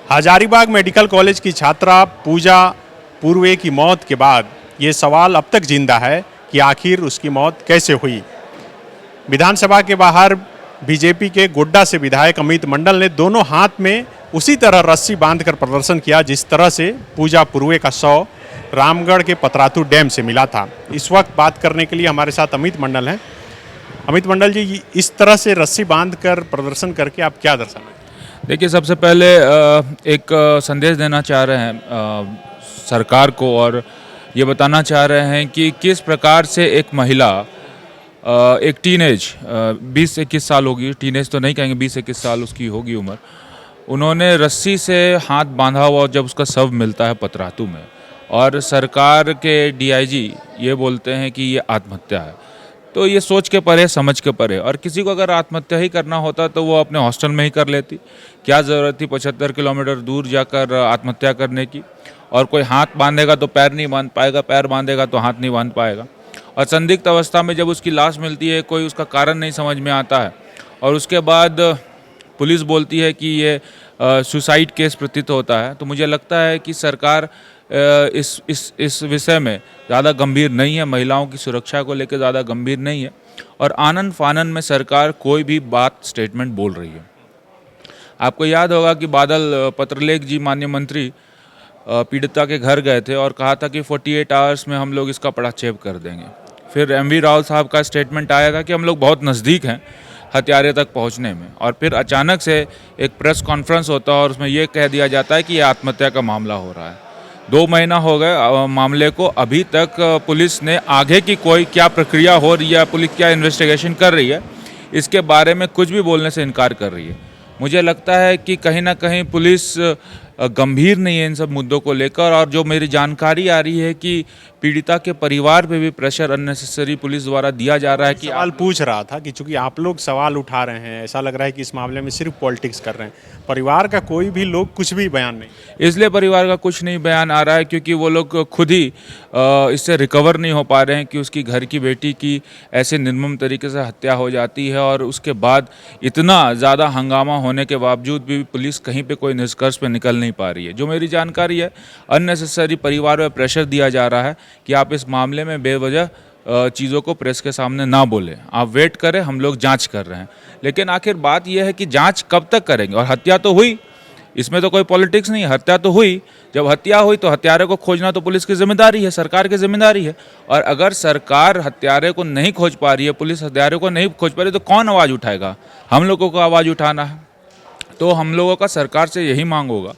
Hazaribagh medical college की छात्रा पूजा पूर्वे की मौत के बाद ये सवाल अब तक जिंदा है कि आखिर उसकी मौत कैसे हुई। विधानसभा के बाहर बीजेपी के गोड्डा से विधायक अमित मंडल ने दोनों हाथ में उसी तरह रस्सी बांधकर प्रदर्शन किया जिस तरह से पूजा पूर्वे का शव रामगढ़ के पतरातू डैम से मिला था। इस वक्त बात करने के लिए हमारे साथ अमित मंडल हैं। अमित मंडल जी, इस तरह से रस्सी बांधकर प्रदर्शन करके आप क्या दर्शाना? देखिए, सबसे पहले एक संदेश देना चाह रहे हैं सरकार को और ये बताना चाह रहे हैं कि किस प्रकार से एक महिला एक टीनेज 20-21 साल होगी, टीनेज तो नहीं कहेंगे, 20-21 साल उसकी होगी उम्र, उन्होंने रस्सी से हाथ बांधा हुआ जब उसका शव मिलता है पतरातू में, और सरकार के डीआईजी ये बोलते हैं कि ये आत्महत्या है। तो ये सोच के परे, समझ के परे। और किसी को अगर आत्महत्या ही करना होता तो वो अपने हॉस्टल में ही कर लेती। क्या ज़रूरत थी 75 किलोमीटर दूर जाकर आत्महत्या करने की? और कोई हाथ बांधेगा तो पैर नहीं बांध पाएगा, पैर बांधेगा तो हाथ नहीं बांध पाएगा। और संदिग्ध अवस्था में जब उसकी लाश मिलती है, कोई उसका कारण नहीं समझ में आता है, और उसके बाद पुलिस बोलती है कि ये सुसाइड केस प्रतीत होता है, तो मुझे लगता है कि सरकार इस विषय में ज़्यादा गंभीर नहीं है, महिलाओं की सुरक्षा को लेकर ज़्यादा गंभीर नहीं है, और आनन फानन में सरकार कोई भी बात स्टेटमेंट बोल रही है। आपको याद होगा कि बादल पत्रलेख जी, माननीय मंत्री, पीड़िता के घर गए थे और कहा था कि 48 आवर्स में हम लोग इसका पटाक्षेप कर देंगे। फिर एमवी राव साहब का स्टेटमेंट आया था कि हम लोग बहुत नज़दीक हैं हत्यारे तक पहुंचने में, और फिर अचानक से एक प्रेस कॉन्फ्रेंस होता है और उसमें यह कह दिया जाता है कि ये आत्महत्या का मामला हो रहा है। 2 महीना हो गए मामले को, अभी तक पुलिस ने आगे की कोई क्या प्रक्रिया हो रही है, पुलिस क्या इन्वेस्टिगेशन कर रही है, इसके बारे में कुछ भी बोलने से इनकार कर रही है। मुझे लगता है कि कहीं ना कहीं पुलिस गंभीर नहीं है इन सब मुद्दों को लेकर, और जो मेरी जानकारी आ रही है कि पीड़िता के परिवार पे भी प्रेशर अननेसेसरी पुलिस द्वारा दिया जा रहा है। कि सवाल पूछ रहा था कि चूंकि आप लोग सवाल उठा रहे हैं, ऐसा लग रहा है कि इस मामले में सिर्फ पॉलिटिक्स कर रहे हैं, परिवार का कोई भी लोग कुछ भी बयान नहीं। इसलिए परिवार का कुछ नहीं बयान आ रहा है क्योंकि वो लोग खुद ही इससे रिकवर नहीं हो पा रहे हैं कि उसकी घर की बेटी की ऐसे निर्मम तरीके से हत्या हो जाती है, और उसके बाद इतना ज़्यादा हंगामा होने के बावजूद भी पुलिस कहीं पे कोई निष्कर्ष पे निकल नहीं पा रही है। जो मेरी जानकारी है, अननेसेसरी परिवार में प्रेशर दिया जा रहा है कि आप इस मामले में बेवजह चीज़ों को प्रेस के सामने ना बोलें, आप वेट करें, हम लोग जांच कर रहे हैं। लेकिन आखिर बात यह है कि जांच कब तक करेंगे? और हत्या तो हुई, इसमें तो कोई पॉलिटिक्स नहीं है, हत्या तो हुई। जब हत्या हुई तो हत्यारे को खोजना तो पुलिस की जिम्मेदारी है, सरकार की जिम्मेदारी है। और अगर सरकार हत्यारे को नहीं खोज पा रही है, पुलिस हत्यारे को नहीं खोज पा रही, तो कौन आवाज़ उठाएगा? हम लोगों को आवाज़ उठाना है। तो हम लोगों का सरकार से यही मांग होगा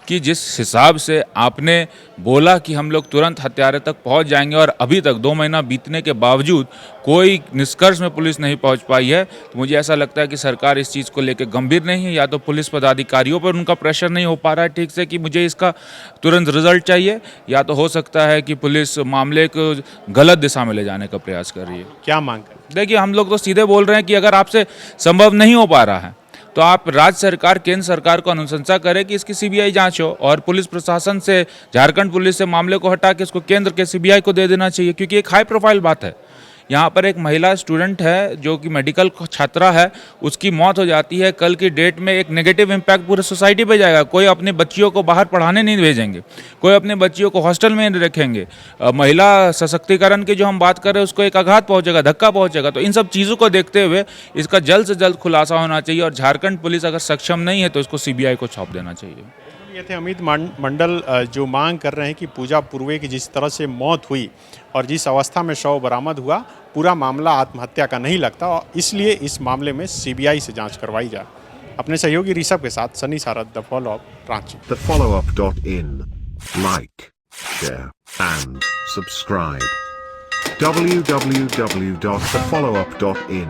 कि जिस हिसाब से आपने बोला कि हम लोग तुरंत हत्यारे तक पहुंच जाएंगे, और अभी तक 2 महीना बीतने के बावजूद कोई निष्कर्ष में पुलिस नहीं पहुंच पाई है, तो मुझे ऐसा लगता है कि सरकार इस चीज़ को लेकर गंभीर नहीं है, या तो पुलिस पदाधिकारियों पर उनका प्रेशर नहीं हो पा रहा है ठीक से कि मुझे इसका तुरंत रिजल्ट चाहिए, या तो हो सकता है कि पुलिस मामले को गलत दिशा में ले जाने का प्रयास कर रही है। क्या मांग कर? देखिए, हम लोग तो सीधे बोल रहे हैं कि अगर आपसे संभव नहीं हो पा रहा है तो आप राज्य सरकार, केंद्र सरकार को अनुशंसा करें कि इसकी सीबीआई जांच हो, और पुलिस प्रशासन से, झारखंड पुलिस से मामले को हटा के इसको केंद्र के सीबीआई को दे देना चाहिए, क्योंकि एक हाई प्रोफाइल बात है। यहाँ पर एक महिला स्टूडेंट है जो कि मेडिकल छात्रा है, उसकी मौत हो जाती है, कल की डेट में एक नेगेटिव इम्पैक्ट पूरे सोसाइटी पे जाएगा। कोई अपनी बच्चियों को बाहर पढ़ाने नहीं भेजेंगे, कोई अपने बच्चियों को हॉस्टल में नहीं रखेंगे, महिला सशक्तिकरण की जो हम बात कर रहे हैं उसको एक आघात पहुंचेगा, धक्का पहुंचेगा। तो इन सब चीज़ों को देखते हुए इसका जल्द से जल्द खुलासा होना चाहिए, और झारखंड पुलिस अगर सक्षम नहीं है तो इसको सीबीआई को सौंप देना चाहिए। ये थे अमित मंडल जो मांग कर रहे हैं कि पूजा पूर्वे की जिस तरह से मौत हुई और जिस अवस्था में शव बरामद हुआ, पूरा मामला आत्महत्या का नहीं लगता, और इसलिए इस मामले में सीबीआई से जांच करवाई जाए। अपने सहयोगी ऋषभ के साथ Sunny Sarad, the follow up, Ranchi. The followup.in. Like, share, and subscribe. www.thefollowup.in